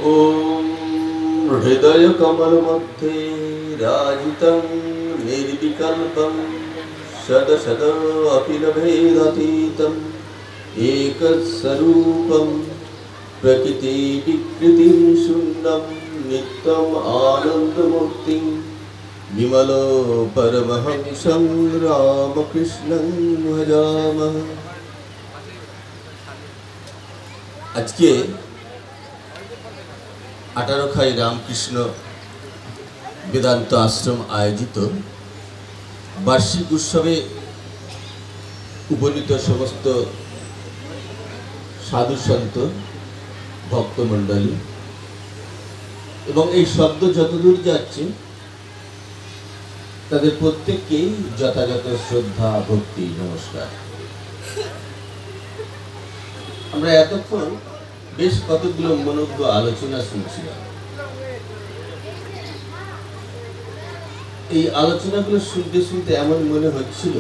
ॐ हृदयकमलमध्ये राजितं निर्विकल्पं शतशताखिलभेदातीतं एकस्वरूपं प्रकृतिविकृतिं शून्यं नित्यम् आनन्दमूर्तिं विमलो परमहंसं रामकृष्णं भजामः। आज के 18 खाई रामकृष्ण वेदांत आश्रम आयोजित वार्षिक उत्सवे उपनीत समस्त साधु सन्त भक्तमंडली एवं এই শব্দ যতদূর যাচ্ছে তাদের প্রত্যেককেই যথাযথ শ্রদ্ধা ভক্তি নমস্কার। আমরা এতক্ষণ বেশ কতগুলো মনোজ্ঞ আলোচনা শুনছিলাম। এই আলোচনাগুলো শুনতে শুনতে এমন মনে হচ্ছিল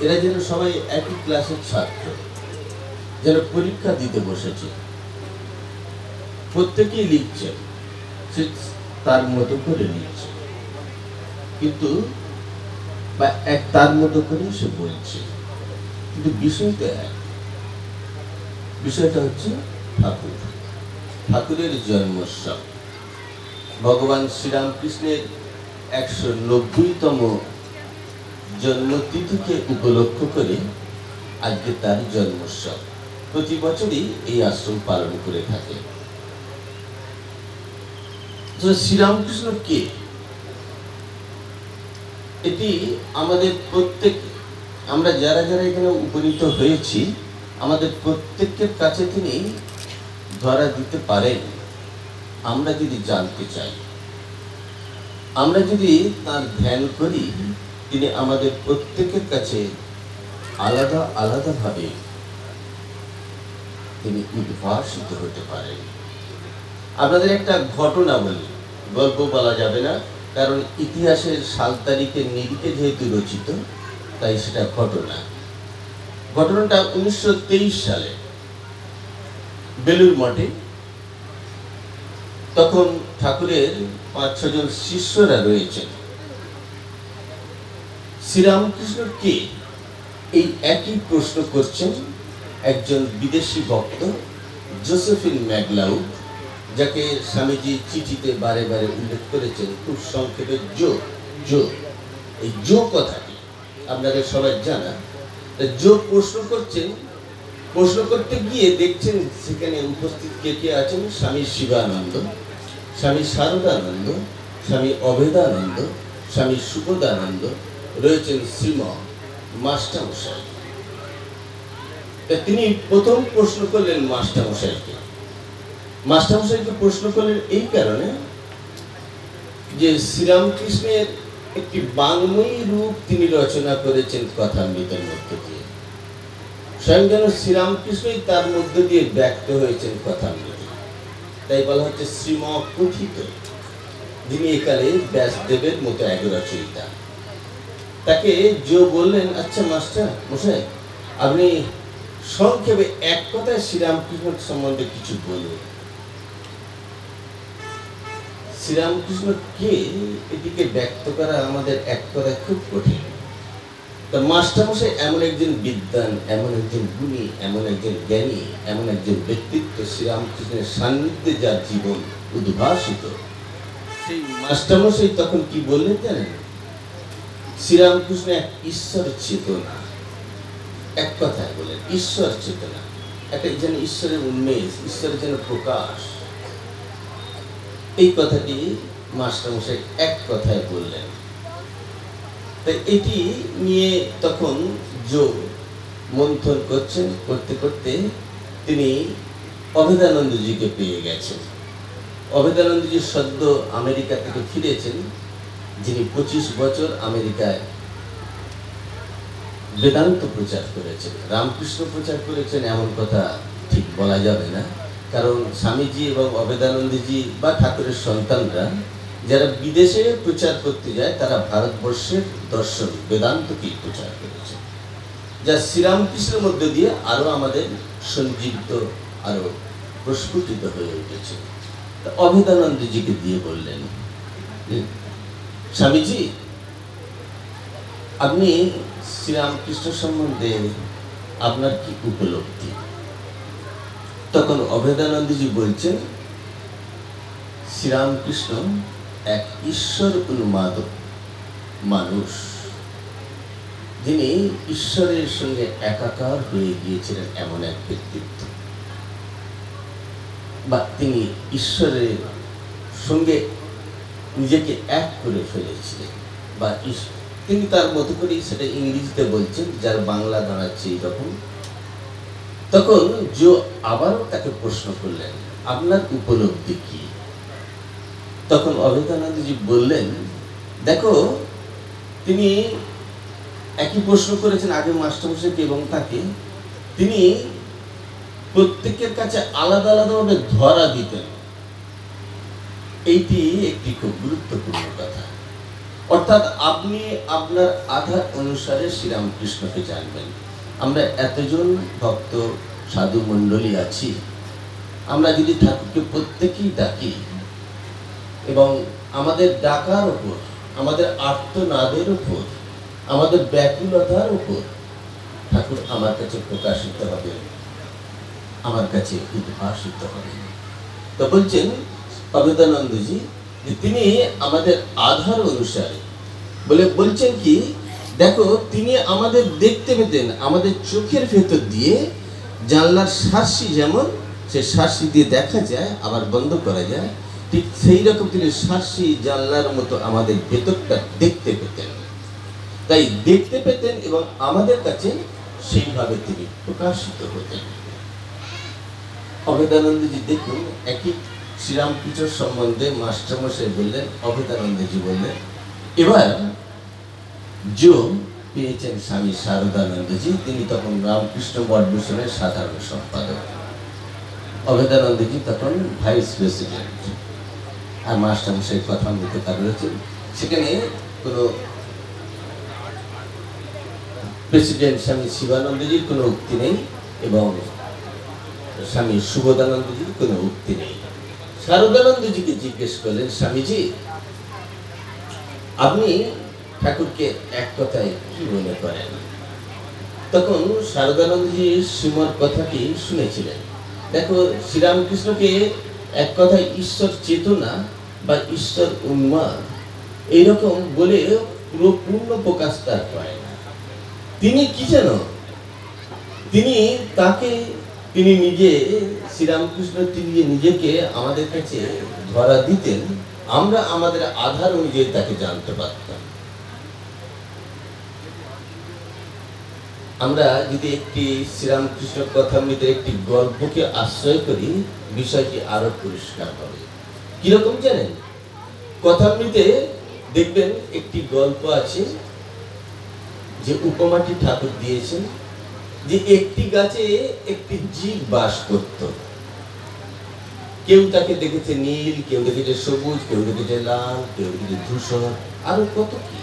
এরা যেন সবাই একই ক্লাসের ছাত্র, যেন পরীক্ষা দিতে বসেছে। প্রত্যেকেই লিখছে, সে তার মতো করে লিখছে, কিন্তু বা এক তার মতো করে সে বলছে, কিন্তু বিষয়টা এক। বিষয়টা হচ্ছে ঠাকুর, ঠাকুরের জন্মোৎসব। ভগবান শ্রীরামকৃষ্ণের 190তম জন্মতিথিকে উপলক্ষ করে আজকে তার জন্মোৎসব। প্রতি বছরই এই আশ্রম পালন করে থাকে। শ্রীরামকৃষ্ণ কে? এটি আমাদের প্রত্যেক, আমরা যারা যারা এখানে উপনীত হয়েছি, আমাদের প্রত্যেকের কাছে তিনি ধরা দিতে পারেন। আমরা যদি জানতে চাই, আমরা যদি তার ধ্যান করি, তিনি আমাদের প্রত্যেকের কাছে আলাদা আলাদা ভাবে তিনি উদ্ভাসিত হতে পারেন। আপনাদের একটা ঘটনা বলি, গল্প বলা যাবে না, কারণ ইতিহাসের সাল তারিখের নিরিখে যেহেতু রচিত, তাই সেটা ঘটনা। ঘটনাটা 1923 সালে বেলুর মঠে। তখন ঠাকুরের 5-6 জন শিষ্যরা রয়েছেন। শ্রীরামকৃষ্ণ কে, এই একই প্রশ্ন করছেন একজন বিদেশি ভক্ত জোসেফিন ম্যাকলাউড, যাকে স্বামীজি চিঠিতে বারে বারে উল্লেখ করেছেন, খুব সংক্ষেপে জো জো। এই জো কথাটি আপনাদের সবাই জানা। জো প্রশ্ন করছেন, প্রশ্ন করতে গিয়ে দেখছেন সেখানে উপস্থিত কে কে আছেন? স্বামী শিবানন্দ, স্বামী শারদানন্দ, স্বামী অভেদানন্দ, স্বামী সুবোধানন্দ, রয়েছেন শ্রীম মাস্টারমশাই। তিনি প্রথম প্রশ্ন করলেন মাস্টারমশাইকে। মাস্টারমশাইকে প্রশ্ন করলেন এই কারণে যে শ্রীরামকৃষ্ণের একটি বাংময়ী রূপ তিনি রচনা করেছেন কথামৃতের মধ্য দিয়ে। স্বয়ং যেন শ্রীরামকৃষ্ণই তার মধ্য দিয়ে ব্যক্ত হয়েছেন কথামৃতে। তাই বলা হচ্ছে শ্রীম কথিত, যিনি একালে ব্যাসদেবের মতো এক রচয়িতা। তাকে যে বললেন, আচ্ছা মাস্টার মশাই, আপনি সংক্ষেপে এক কথায় শ্রীরামকৃষ্ণ সম্বন্ধে কিছু বলুন। শ্রীরামকৃষ্ণ কে, এটিকে ব্যক্ত করা আমাদের এক কথায় খুব কঠিন। তা মাস্টারমশাই এমন একজন বিদ্বান, এমন একজন গুণী, এমন একজন জ্ঞানী, এমন একজন ব্যক্তিত্ব, শ্রীরামকৃষ্ণের সান্নিধ্যে যার জীবন উদ্ভাসিত, সেই মাস্টারমশাই তখন কি বললেন জানেন? শ্রীরামকৃষ্ণ এক ঈশ্বর চেতনা, এক কথায় বলেন ঈশ্বর চেতনা, একটা যেন ঈশ্বরের উন্মেষ, ঈশ্বরের যেন প্রকাশ। এই কথাটি মাস্টারমশাই এক কথায় বললেন। তাই এটি নিয়ে তখন যোগ মন্থন করছেন, করতে করতে তিনি অভেদানন্দজিকে পেয়ে গেছেন। অভেদানন্দজি সদ্য আমেরিকা থেকে ফিরেছেন, যিনি 25 বছর আমেরিকায় বেদান্ত প্রচার করেছেন। রামকৃষ্ণ প্রচার করেছেন এমন কথা ঠিক বলা যাবে না, কারণ স্বামীজি এবং অভেদানন্দজি বা ঠাকুরের সন্তানরা যারা বিদেশে প্রচার করতে যায়, তারা ভারতবর্ষের দর্শন বেদান্তকেই প্রচার করেছে, যা শ্রীরামকৃষ্ণের মধ্যে দিয়ে আরো আমাদের সঞ্জীবিত, আরো প্রস্ফুটিত হয়ে উঠেছে। অভেদানন্দজিকে দিয়ে বললেন, স্বামীজি আপনি শ্রীরামকৃষ্ণ সম্বন্ধে আপনার কি উপলব্ধি? তখন অভেদানন্দজি বলছেন, শ্রীরামকৃষ্ণ এক ঈশ্বর উন্মাদক মানুষ, যিনি ঈশ্বরের সঙ্গে একাকার হয়ে গিয়েছিলেন, এমন এক ব্যক্তিত্ব, বা তিনি ঈশ্বরের সঙ্গে নিজেকে এক করে ফেলেছিলেন, বা তিনি তার মতো করে সেটা ইংরেজিতে বলছেন, যার বাংলা দাঁড়াচ্ছে এরকম। তখন যে আবারও তাকে প্রশ্ন করলেন, আপনার উপলব্ধি কি? তখন অভেদানন্দজি বললেন, দেখো, তিনি একই প্রশ্ন করেছেন আগে মাস্টারমশাইকে এবং তাকে। তিনি প্রত্যেকের কাছে আলাদা আলাদাভাবে ধরা দিতেন। এইটি একটি খুব গুরুত্বপূর্ণ কথা। অর্থাৎ আপনি আপনার আধার অনুসারে শ্রীরামকৃষ্ণকে জানবেন। আমরা এতজন ভক্ত সাধু মণ্ডলী আছি, আমরা যদি ঠাকুরকে প্রত্যেকেই ডাকি এবং আমাদের ডাকার উপর, আমাদের আর্তনাদের উপর, আমাদের ব্যাকুলতার উপর ঠাকুর আমার কাছে প্রকাশিত হবে, আমার কাছে উদ্ভাসিত হবে। তো বলছেন অভেদানন্দজি যে তিনি আমাদের আধার অনুসারে বলছেন কি, দেখো, তিনি আমাদের দেখতে পেতেন আমাদের চোখের ভেতর দিয়ে। জানলার শার্সি যেমন সে শার্সি দিয়ে দেখা যায় আবার বন্ধ করা যায়, ঠিক সেই রকম তিনি শার্সি জানলার মতো আমাদের ভেতরটা দেখতে পেতেন। তাই দেখতে পেতেন এবং আমাদের কাছে সেইভাবে তিনি প্রকাশিত হতেন। অভেদানন্দজি দেখুন, একই শ্রীরামকৃষ্ণ সম্বন্ধে মাস্টারমশাই বললেন, অভেদানন্দজি বললেন। এবার যোগ পেয়েছেন স্বামী শারদানন্দজি, তিনি তখন রামকৃষ্ণ মঠ মিশনের সাধারণ সম্পাদক, অভেদানন্দজি তখন ভাইস প্রেসিডেন্ট, আর মাস্টারমশাই কথা মতো তার রয়েছেন। সেখানে কোনো প্রেসিডেন্ট স্বামী শিবানন্দজির কোনো উক্তি নেই এবং স্বামী সুবোধানন্দজির কোনো উক্তি নেই। শারদানন্দজিকে জিজ্ঞেস করলেন, স্বামীজি আপনি ঠাকুরকে এক কথায় কি মনে করেন? তখন শারদানন্দজি শ্রীমর কথাটি শুনেছিলেন। দেখো, শ্রীরামকৃষ্ণকে এক কথায় ঈশ্বর চেতনা বা ঈশ্বর উন্মাদ এইরকম বলে পুরো পূর্ণ প্রকাশ তার পায় না। তিনি কি যেন, তিনি নিজে শ্রীরামকৃষ্ণ তিনি নিজেকে আমাদের কাছে ধরা দিতেন, আমরা আমাদের আধার অনুযায়ী তাকে জানতে পারতাম। আমরা যদি একটি শ্রীরামকৃষ্ণ কথামৃতের একটি গল্পকে আশ্রয় করি, বিষয়টি আরো পরিষ্কার হবে। কিরকম জানেন? কথামৃতে দেখবেন একটি গল্প আছে, যে উপমাটি ঠাকুর দিয়েছেন, যে একটি গাছে একটি জীব বাস করত। কেউ তাকে দেখেছে নীল, কেউ দেখেছে সবুজ, কেউ দেখেছে লাল, কেউ দেখেছে ধূসর, আরো কত কি।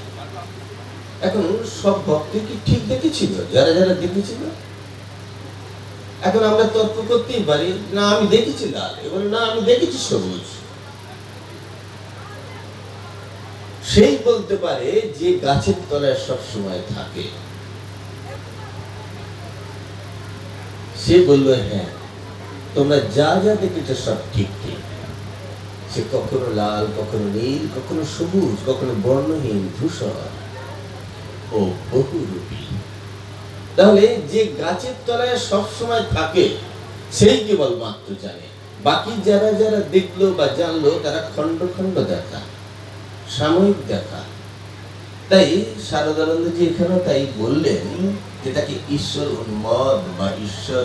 এখন সব ভক্ত কি ঠিক দেখেছিল? যারা যারা দেখেছিল, এখন আমরা তর্ক করতেই পারি, না আমি দেখেছি লাল, এবং না আমি দেখেছি সবুজ। সেই বলতে পারে যে গাছের তলায় সব সময় থাকে। সে বলল, হ্যাঁ তোমরা যা যা দেখেছো সব ঠিক ঠিক। সে কখনো লাল, কখনো নীল, কখনো সবুজ, কখনো বর্ণহীন, ধূসর ও বহুরূপী। তাহলে যে গাছের তলায় সব সময় থাকে সেই কেবল মাত্র জানে। বাকি যারা যারা দেখলো বা জানলো তারা খন্ড খন্ড দেখা, সাময়িক দেখা। তাই শারদানন্দজি এখানেও তাই বললেন যে তাকে ঈশ্বর উন্মাদ বা ঈশ্বর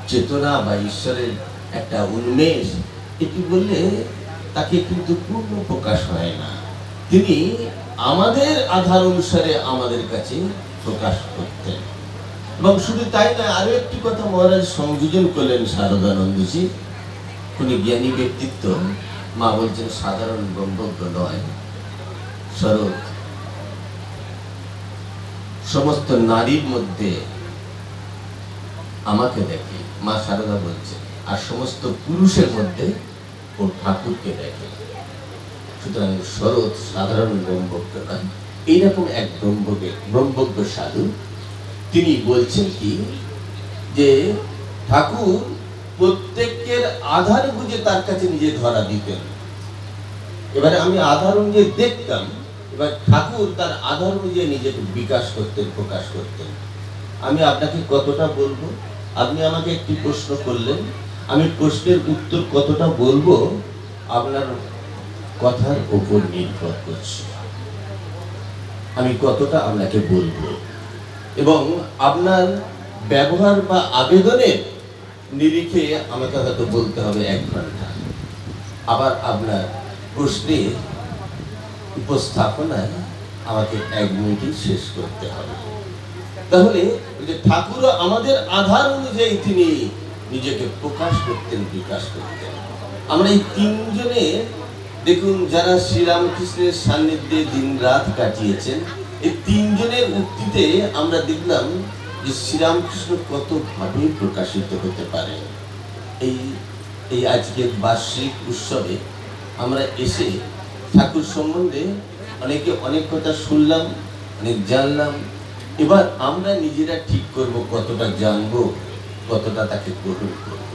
চেতনা বা ঈশ্বরের একটা উন্মেষ, এটি বললে তাকে কিন্তু পূর্ণ প্রকাশ হয় না। তিনি আমাদের আধার অনুসারে আমাদের কাছে প্রকাশ করতেন। এবং শুধু তাই না, আরো একটি কথা মহারাজ সংযোজন করলেন শারদানন্দজি। কোন জ্ঞানী ব্যক্তিত্ব, মা বলছেন সাধারণ ব্রহ্মজ্ঞ নয়, শরৎ সমস্ত নারীর মধ্যে আমাকে দেখে, মা শারদা বলছে, আর সমস্ত পুরুষের মধ্যে ও ঠাকুরকে দেখে। সুতরাং শরৎ সাধারণ ব্রহ্মজ্ঞ নয়, এইরকম এক ব্রহ্মজ্ঞ সাধু তিনি বলছেন কি যে ঠাকুর প্রত্যেকের আধার বুঝে তার কাছে নিজে ধরা দিতেন। এবারে আমি আধার অনুযায়ী দেখতাম, এবার ঠাকুর তার আধার অনুযায়ী নিজেকে বিকাশ করতেন, প্রকাশ করতেন। আমি আপনাকে কতটা বলবো, আপনি আমাকে একটি প্রশ্ন করলেন, আমি প্রশ্নের উত্তর কতটা বলবো আপনার কথার উপর নির্ভর করছে। আমি কতটা আপনাকে বলবো এবং আপনার ব্যবহার বা আবেদনের নিরিখে আমাকে হয়তো বলতে হবে 1 ঘন্টা, আবার আপনার প্রশ্নের উপস্থাপনায় আমাকে 1 মিনিটই শেষ করতে হবে। তাহলে ঠাকুর আমাদের আধার অনুযায়ী তিনি নিজেকে প্রকাশ করতেন, বিকাশ করতেন। আমরা এই 3 জনে দেখুন যারা শ্রীরামকৃষ্ণের সান্নিধ্যে দিন রাত কাটিয়েছেন, এই 3 জনের উক্তিতে আমরা দেখলাম যে শ্রীরামকৃষ্ণ কত ভাবে প্রকাশিত হতে পারে। এই আজকের বার্ষিক উৎসবে আমরা এসে ঠাকুর সম্বন্ধে অনেকে অনেক কথা শুনলাম, অনেক জানলাম। এবার আমরা নিজেরা ঠিক করব কতটা জানবো, কতটা তাকে গ্রহণ করব।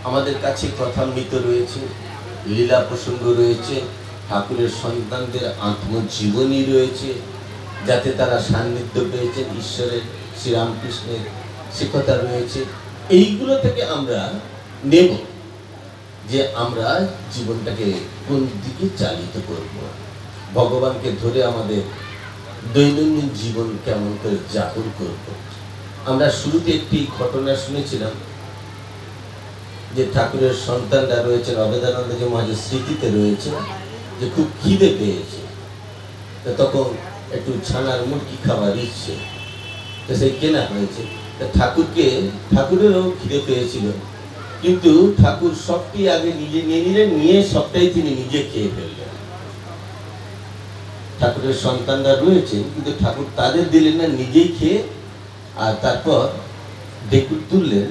আমাদের কাছে কথামৃত রয়েছে, লীলা প্রসঙ্গ রয়েছে, ঠাকুরের সন্তানদের আত্মজীবনী রয়েছে, যাতে তারা সান্নিধ্য পেয়েছেন ঈশ্বরের, শ্রীরামকৃষ্ণের, সে কথা রয়েছে। এইগুলো থেকে আমরা নেব যে আমরা জীবনটাকে কোন দিকে চালিত করব, ভগবানকে ধরে আমাদের দৈনন্দিন জীবন কেমন করে যাপন করব। আমরা শুরুতে একটি ঘটনা শুনেছিলাম যে ঠাকুরের সন্তানরা রয়েছেন, অবেদানন্দজি মহারাজের স্মৃতিতে রয়েছে যে খুব খিদে পেয়েছে, তখন একটু ছানার মুরগি খাবার ইচ্ছে, তো সেই কেনা হয়েছে। ঠাকুরেরও খিদে পেয়েছিল, কিন্তু ঠাকুর সবটি আগে নিজে নিয়ে নিলেন, নিয়ে সবটাই তিনি নিজে খেয়ে ফেললেন। ঠাকুরের সন্তানরা রয়েছে, কিন্তু ঠাকুর তাদের দিলেন না, নিজেই খেয়ে আর তারপর ডেকুর তুললেন,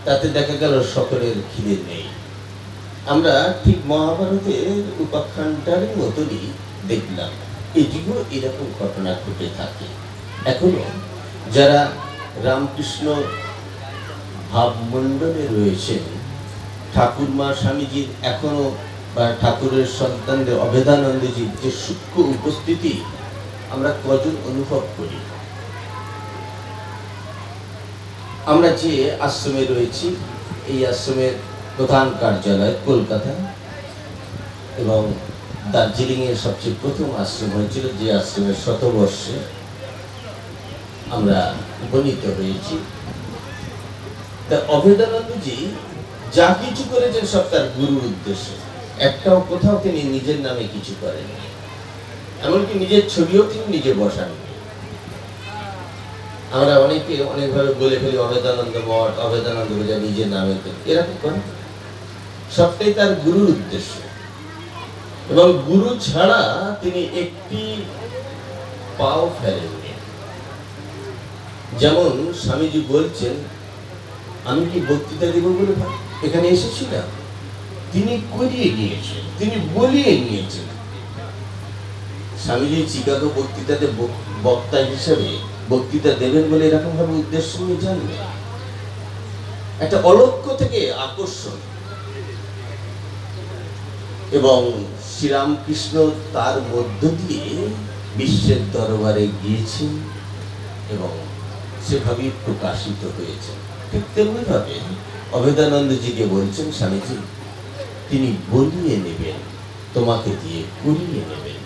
তাতে দেখা গেল সকলের খিদে নেই। আমরা ঠিক মহাভারতের উপাখ্যানটার মতনই দেখলাম, এটিও এরকম ঘটনা ঘটে থাকে। এখনো যারা রামকৃষ্ণ ভাবমণ্ডলে রয়েছেন, ঠাকুরমা স্বামীজির এখনো বা ঠাকুরের সন্তানদের অভেদানন্দজির যে সূক্ষ্ম উপস্থিতি আমরা কজন অনুভব করি। আমরা যে আশ্রমে রয়েছি, এই আশ্রমের প্রধান কার্যালয় কলকাতা এবং দার্জিলিংয়ের সবচেয়ে প্রথম আশ্রম হয়েছিল, যে আশ্রমের শতবর্ষে আমরা উপনীত হয়েছি। তা অভেদানন্দজি যা কিছু করেছেন সব তার গুরুর উদ্দেশ্যে, একটাও কোথাও তিনি নিজের নামে কিছু করেন, এমনকি নিজের ছবিও তিনি নিজে বসান। আমরা অনেকে অনেকভাবে বলে ফেলি অভেদানন্দ মঠ, অভেদানন্দ বোঝা নিজের নামে, এরকম করেন, সবটাই তার গুরুর উদ্দেশ্য। এবং গুরু ছাড়া তিনি একটি পাও ফেলেননি। যেমন স্বামীজি বলছেন, আমি কি বক্তৃতা দেব বলে এখানে এসেছিলাম, তিনি করিয়ে নিয়েছেন, তিনি বলিয়ে নিয়েছেন। স্বামীজি চিকাগো বক্তৃতাতে বক্তা হিসেবে বক্তৃতা দেবেন বলে এরকম ভাবে উদ্দেশ্য নিয়ে জানবেন, একটা অলক্ষ্য থেকে আকর্ষণ। এবং শ্রীরামকৃষ্ণ তার মধ্য দিয়ে বিশ্বের দরবারে গিয়েছেন এবং সেভাবেই প্রকাশিত হয়েছে। ঠিক তেমনি ভাবে অভেদানন্দজিকে বলছেন স্বামীজি, তিনি বলিয়ে নেবেন, তোমাকে দিয়ে করিয়ে নেবেন।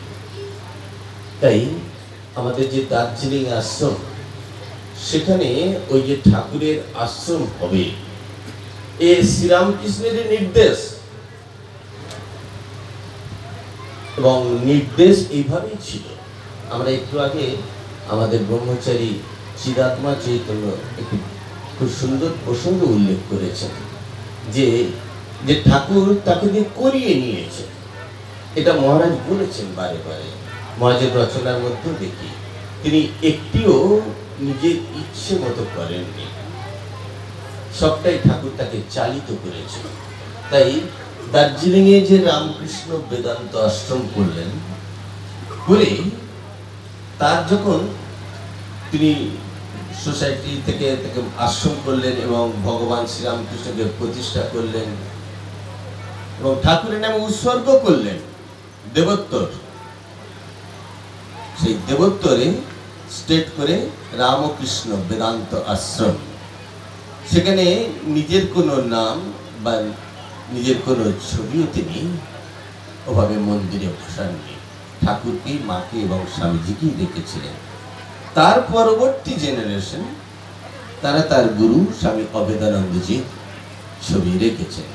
তাই আমাদের যে দার্জিলিং আশ্রম, সেখানে ওই যে ঠাকুরের আশ্রম হবে, এ শ্রীরামকৃষ্ণের নির্দেশ, এবং নির্দেশ এইভাবেই ছিল। আমরা একটু আগে আমাদের ব্রহ্মচারী চিদাত্মা চৈতন্য একটি খুব সুন্দর প্রসঙ্গ উল্লেখ করেছেন যে ঠাকুর তাকে দিয়ে করিয়ে নিয়েছে। এটা মহারাজ বলেছেন বারে বারে, মহারাজের রচনার মধ্যে দেখি তিনি একটিও নিজের ইচ্ছে মতো করেননি, সবটাই ঠাকুর তাকে চালিত করেছে। তাই দার্জিলিংয়ে যে রামকৃষ্ণ বেদান্ত আশ্রম করলেন, করে তার যখন তিনি সোসাইটি থেকে আশ্রম করলেন এবং ভগবান শ্রীরামকৃষ্ণকে প্রতিষ্ঠা করলেন এবং ঠাকুরের নামে উৎসর্গ করলেন দেবোত্তর, সেই দেবোত্তরে স্টেট করে রামকৃষ্ণ বেদান্ত আশ্রম। সেখানে নিজের কোনো নাম বা নিজের কোনো ছবিও তিনি ওভাবে মন্দিরে বসাননি, ঠাকুরকে, মাকে এবং স্বামীজিকেই রেখেছিলেন। তার পরবর্তী জেনারেশন তারা তার গুরু স্বামী অবেদানন্দজির ছবি রেখেছেন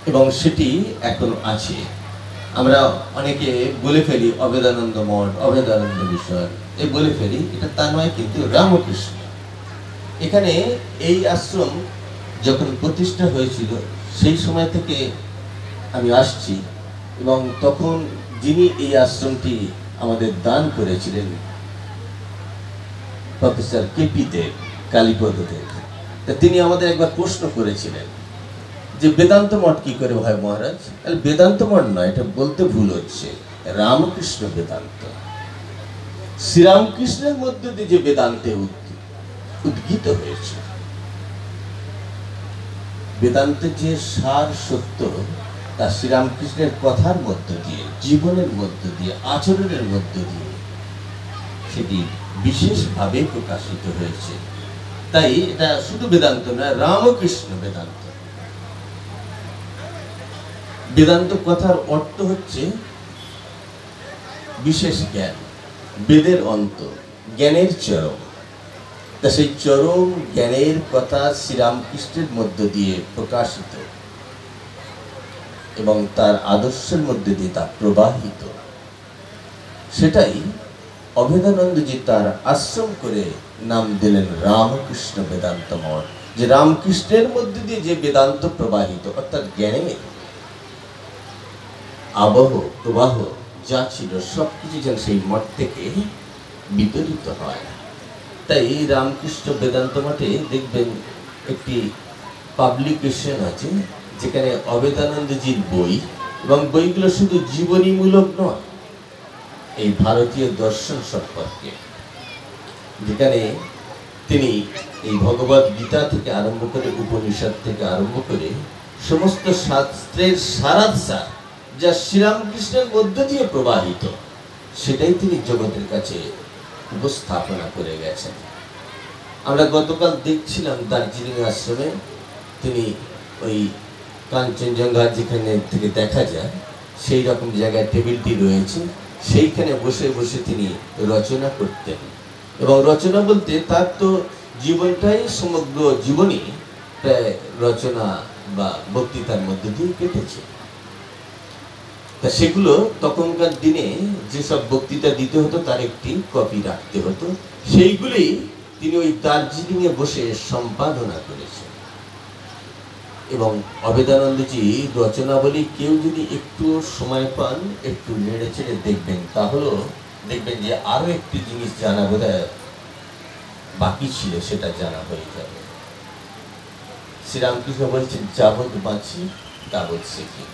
এবং সেটি এখনো আছে। আমরা অনেকে বলে ফেলি অবেদানন্দ মঠ, অবেদানন্দ মিশন, এই বলে ফেলি, এটা তা নয়, কিন্তু রামকৃষ্ণ। এখানে এই আশ্রম যখন প্রতিষ্ঠা হয়েছিল সেই সময় থেকে আমি আসছি এবং তখন যিনি এই আশ্রমটি আমাদের দান করেছিলেন প্রফেসর কেপি দেব, কালীপদ দেব, তিনি আমাদের একবার প্রশ্ন করেছিলেন যে বেদান্ত মঠ কি করে হয় মহারাজ? বেদান্ত মঠ নয়, এটা বলতে ভুল হচ্ছে, রামকৃষ্ণ বেদান্ত। শ্রীরামকৃষ্ণের মধ্যে দিয়ে যে বেদান্তে উদ্গীত হয়েছে, বেদান্তের যে সার সত্য তা শ্রীরামকৃষ্ণের কথার মধ্য দিয়ে, জীবনের মধ্য দিয়ে, আচরণের মধ্য দিয়ে সেটি বিশেষভাবে প্রকাশিত হয়েছে। তাই এটা শুধু বেদান্ত না, রামকৃষ্ণ বেদান্ত। বেদান্ত কথার অর্থ হচ্ছে বিশেষ জ্ঞান, বেদের অন্ত, জ্ঞানের চরম। তা সেই চরম জ্ঞানের কথা শ্রীরামকৃষ্ণের মধ্য দিয়ে প্রকাশিত এবং তার আদর্শের মধ্যে দিয়ে তা প্রবাহিত। সেটাই অভেদানন্দজি তার আশ্রম করে নাম দিলেন রামকৃষ্ণ বেদান্ত মঠ, যে রামকৃষ্ণের মধ্যে দিয়ে যে বেদান্ত প্রবাহিত, অর্থাৎ জ্ঞানের আবহ প্রবাহ যা ছিল সবকিছু যেন সেই মঠ থেকে বিতরিত হয়। তাই রামকৃষ্ণ বেদান্ত মঠে দেখবেন একটি পাবলিকেশন আছে যেখানে অবেদানন্দজির বই, এবং বইগুলো শুধু জীবনীমূলক নয়, এই ভারতীয় দর্শন সম্পর্কে, যেখানে তিনি এই ভগবদ গীতা থেকে আরম্ভ করে, উপনিষদ থেকে আরম্ভ করে সমস্ত শাস্ত্রের সারাংশার যা শ্রীরামকৃষ্ণের মধ্য দিয়ে প্রবাহিত, সেটাই তিনি জগতের কাছে উপস্থাপনা করে গেছেন। আমরা গতকাল দেখছিলাম দার্জিলিং আশ্রমে তিনি ওই কাঞ্চনজঙ্ঘা যেখানে থেকে দেখা যায় সেই রকম জায়গায় টেবিলটি রয়েছে, সেইখানে বসে বসে তিনি রচনা করতেন। এবং রচনা বলতে তার তো জীবনটাই, সমগ্র জীবনই প্রায় রচনা বা বক্তৃতার মধ্যে দিয়ে কেটেছে। তা সেগুলো তখনকার দিনে যেসব বক্তৃতা দিতে হতো তার একটি কপি রাখতে হতো, সেইগুলি তিনি ওই দার্জিলিংয়ে বসে সম্পাদনা করেছেন। এবং অবেদানন্দজি রচনাবলী কেউ যদি একটু সময় পান, একটু নেড়ে চেড়ে দেখবেন, তাহলে দেখবেন যে আরো একটি জিনিস জানা বোধহয় বাকি ছিল, সেটা জানা হয়ে যাবে। শ্রীরামকৃষ্ণ বলছেন, যাবৎ বাঁচি তাবৎ শিখি।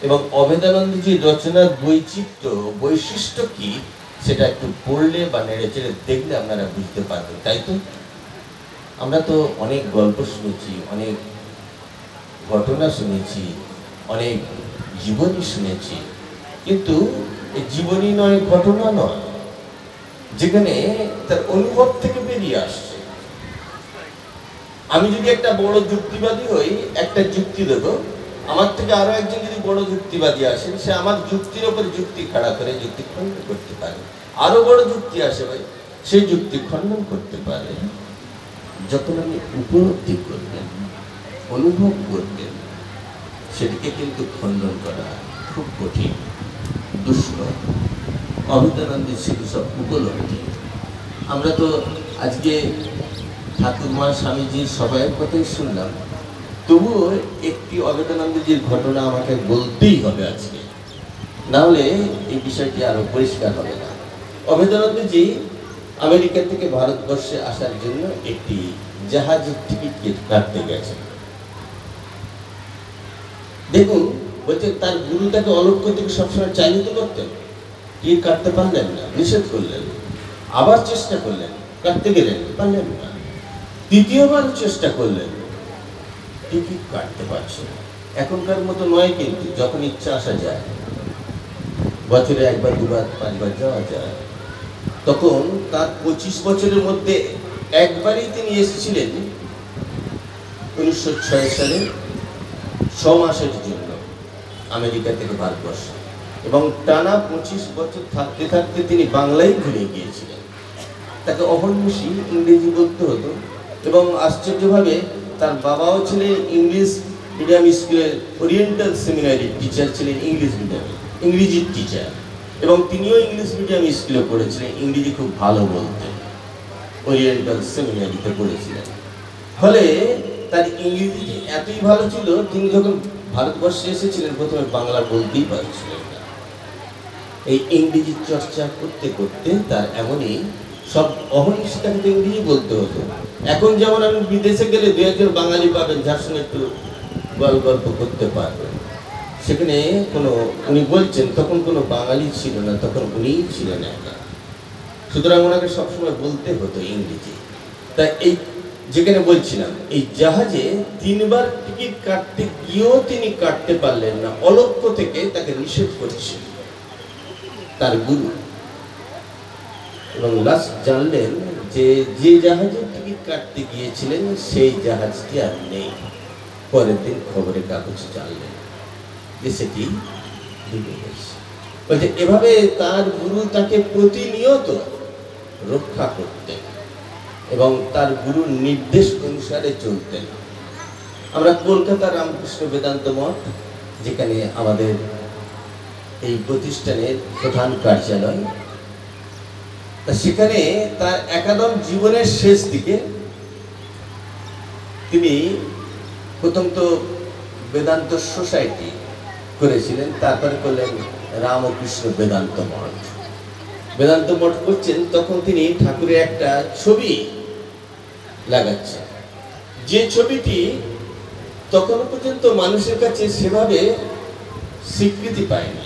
এবং অবেদানন্দজির রচনার বৈচিত্র্য, বৈশিষ্ট্য কি, সেটা একটু পড়লে বা নেড়ে চেড়ে দেখলে আপনারা বুঝতে পারবেন। তাই তো আমরা তো অনেক গল্প শুনেছি, অনেক ঘটনা শুনেছি, অনেক জীবনী শুনেছি, কিন্তু এই জীবনী নয়, ঘটনা নয়, যেখানে তার অনুভব থেকে বেরিয়ে আসছে। আমি যদি একটা বড় যুক্তিবাদী হই, একটা যুক্তি দেব, আমার থেকে আরো একজন যদি বড় যুক্তিবাদী আসেন, সে আমার যুক্তির ওপর যুক্তি খাড়া করে যুক্তি খণ্ডন করতে পারে। আরো বড় যুক্তি আসে ভাই, সেই যুক্তি খণ্ডন করতে পারে। যখন আমি উপলব্ধি করবেন, অনুভব করবেন, সেটিকে কিন্তু খণ্ডন করা খুব কঠিন, দুষ্কর। অবেদানন্দের সেগুলো সব উপলব্ধি। আমরা তো আজকে ঠাকুরমা, স্বামীজির সবাইয়ের কথাই শুনলাম, তবুও একটি অবেদানন্দজির ঘটনা আমাকে বলতেই হবে আজকে, না হলে এই বিষয়টি আরো পরিষ্কার হবে না। অবেদানন্দজি আমেরিকা থেকে ভারতবর্ষে আসার জন্য একটি জাহাজের টিকিট কাটতে গেছেন। দেখুন, বলছে তার গুরু তাকে অলক্ষ্য থেকে সবসময় চালিত করতেন, টিকিট কাটতে পারলেন না, নিষেধ করলেন, আবার চেষ্টা করলেন, কাটতে গেলেন, পারলেন না, তৃতীয়বার চেষ্টা করলেন, টিকিট কাটতে পারছেন। এখনকার মতো নয় কিন্তু, যখন ইচ্ছা আসা যায়, বছরে একবার দুবার পাঁচবার যাওয়া যায়। তখন তার 25 বছরের মধ্যে একবারই তিনি এসেছিলেন 1906 সালে 6 মাসের জন্য আমেরিকা থেকে ভারতবর্ষ, এবং টানা 25 বছর থাকতে থাকতে তিনি বাংলায় ঘুরে গিয়েছিলেন। তাকে অহর্নিশি ইংরেজি বলতে হতো, এবং আশ্চর্যভাবে তার বাবাও ছিলেন ইংলিশ মিডিয়াম স্কুলের ওরিয়েন্টাল সেমিনারি টিচার, ছিলেন ইংলিশ মিডিয়ামে, ইংরেজির টিচার, এবং তিনিও ইংলিশ মিডিয়াম স্কুলে পড়েছিলেন, ইংরেজি খুব ভালো বলতেন, ওরিয়েন্টাল সেমিনারিতে পড়েছিলেন। ফলে তার ইংরেজি এতই ভালো ছিল, তিনি যখন ভারতবর্ষে এসেছিলেন প্রথমে বাংলা বলতেই পারছিলেন না। এই ইংরেজি চর্চা করতে করতে তার এমনই সব অহর্নিশি তাকে ইংরেজি বলতে হতো। এখন যেমন আমি বিদেশে গেলে 2-1 বাঙালি পাবেন যার সঙ্গে একটু গল্প করতে পারবেন, সেখানে কোনো, উনি বলছেন তখন কোনো বাঙালি ছিল না, তখন উনিই ছিলেন একা, সুতরাং ওনাকে সবসময় বলতে হতো ইংরেজি। তা এই যেখানে বলছিলাম, এই জাহাজে 3 বার টিকিট কাটতে গিয়েও তিনি কাটতে পারলেন না, অলক্ষ্য থেকে তাকে নিষেধ করছে তার গুরু। এবং লাস্ট জানলেন যে যে জাহাজে টিকিট কাটতে গিয়েছিলেন সেই জাহাজটি আর নেই। পরের দিন খবরের কাগজে জানলেন যে সেটি ডুবে গেছে। বলছে এভাবে তার গুরু তাকে প্রতিনিয়ত রক্ষা করতেন এবং তার গুরুর নির্দেশ অনুসারে চলতেন। আমরা কলকাতা রামকৃষ্ণ বেদান্ত মঠ, যেখানে আমাদের এই প্রতিষ্ঠানের প্রধান কার্যালয়, সেখানে তার একাদম জীবনের শেষ দিকে তিনি প্রথম তো বেদান্ত সোসাইটি করেছিলেন, তারপরে করলেন রামকৃষ্ণ বেদান্ত মঠ। বেদান্ত মঠ করছেন, তখন তিনি ঠাকুরের একটা ছবি লাগাচ্ছেন, যে ছবিটি তখন পর্যন্ত মানুষের কাছে সেভাবে স্বীকৃতি পায়নি।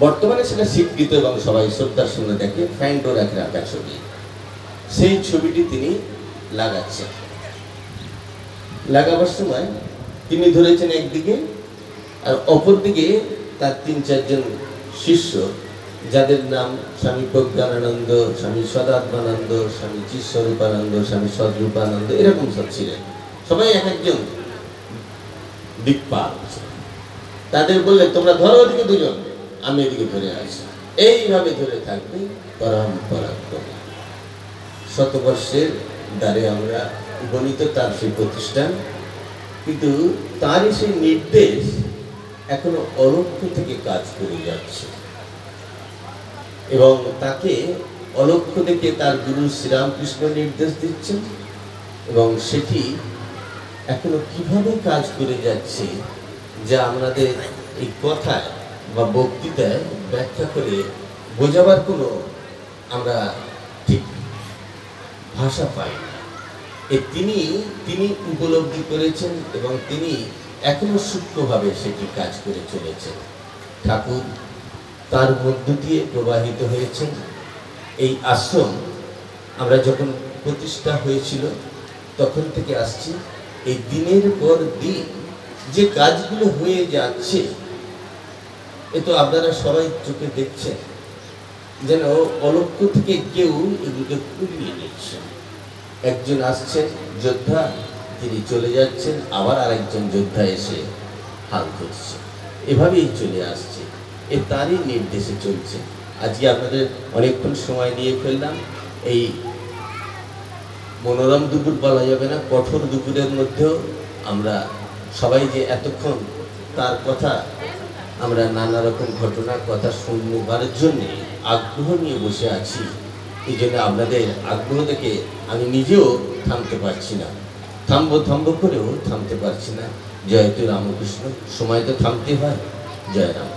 বর্তমানে সেটা স্বীকৃত এবং সবাই শ্রদ্ধার সঙ্গে দেখে, ফ্যান্ডোর এক রাখা ছবি, সেই ছবিটি তিনি লাগাচ্ছেন। লাগাবার সময় তিনি ধরেছেন একদিকে, আর অপরদিকে তার 3-4 জন শিষ্য, যাদের নাম স্বামী প্রজ্ঞানানন্দ, স্বামী সদাত্মানন্দ, স্বামী চিৎস্বরূপানন্দ, স্বামী সদ্রূপানন্দ, এরকম সব ছিলেন, সবাই এক একজন দিকপাল। তাদের বললে তোমরা ধরো ওদিকে দুজন, আমি এদিকে ধরে আছি, এইভাবে ধরে থাকবে পরম্পরা করে। শতবর্ষের দ্বারে আমরা গণিত তার সেই প্রতিষ্ঠান, কিন্তু তারই সেই নির্দেশ এখনো অলক্ষ্য থেকে কাজ করে যাচ্ছে, এবং তাকে অলক্ষ্য থেকে তার গুরু শ্রীরামকৃষ্ণ নির্দেশ দিচ্ছেন, এবং সেটি এখনো কিভাবে কাজ করে যাচ্ছে যা আমাদের এই কথায় বা বক্তৃতায় ব্যাখ্যা করে বোঝাবার কোনো আমরা ঠিক ভাষা পাই না। তিনি উপলব্ধি করেছেন এবং তিনি এখনো সূক্ষ্মভাবে সেটি কাজ করে চলেছেন। ঠাকুর তার মধ্য দিয়ে প্রবাহিত হয়েছেন। এই আশ্রম আমরা যখন প্রতিষ্ঠা হয়েছিল তখন থেকে আসছি, এই দিনের পর দিন যে কাজগুলো হয়ে যাচ্ছে, এ তো আপনারা সবাই চোখে দেখছেন, যেন অলক্ষ্য থেকে কেউ এগুলোকে কুড়িয়ে নিচ্ছেন। একজন আসছেন যোদ্ধা, তিনি চলে যাচ্ছেন, আবার আরেকজন যোদ্ধা এসে হাল ধরছে, এভাবেই চলে আসছে, এ তারই নির্দেশে চলছে। আজকে আপনাদের অনেকক্ষণ সময় নিয়ে ফেললাম। এই মনোরম দুপুর বলা যাবে না, কঠোর দুপুরের মধ্যেও আমরা সবাই যে এতক্ষণ তার কথা, আমরা নানা রকম ঘটনার কথা শুনবার জন্যে আগ্রহ নিয়ে বসে আছি। এই জন্য আপনাদের আগ্রহ থেকে আমি নিজেও থামতে পারছি না, থামবো করেও থামতে পারছি না। জয় তো রামকৃষ্ণ, সময় তো থামতে হয়। জয় রাম।